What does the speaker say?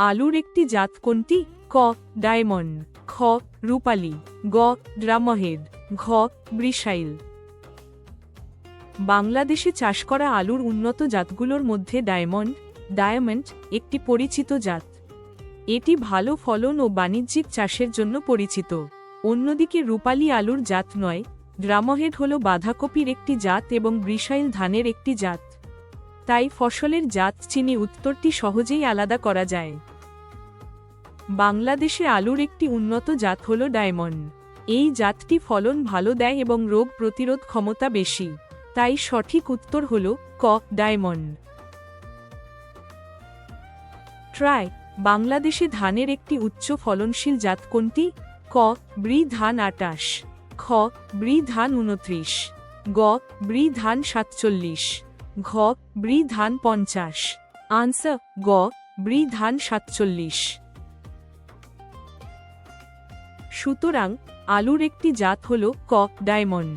আলুর একটি জাত কোনটি? ক ডায়মন্ড, খ রূপালী, গ ড্রামহেড, ঘ ব্রিসাইল। বাংলাদেশে চাষ করা আলুর উন্নত জাতগুলোর মধ্যে ডায়মন্ড একটি পরিচিত জাত। এটি ভালো ফলন ও বাণিজ্যিক চাষের জন্য পরিচিত। অন্যদিকে রূপালী আলুর জাত নয়, ড্রামহেড হল বাঁধাকপির একটি জাত এবং ব্রিসাইল ধানের একটি জাত। তাই ফসলের জাত চিনে উত্তরটি সহজেই আলাদা করা যায়। বাংলাদেশে আলুর একটি উন্নত জাত হল ডায়মন্ড। এই জাতটি ফলন ভালো দেয় এবং রোগ প্রতিরোধ ক্ষমতা বেশি। তাই সঠিক উত্তর হল ক ডায়মন্ড। বাংলাদেশে ধানের একটি উচ্চ ফলনশীল জাত কোনটি? ক ব্রি ধান ২৮, খ ব্রি ধান ২৯, গ ব্রি ধান ৪৭, ঘ ব্রি ধান ৫০। আনসার গ ব্রি ধান ৪৭। সুতরাং আলুর একটি জাত হল ক ডায়মন্ড।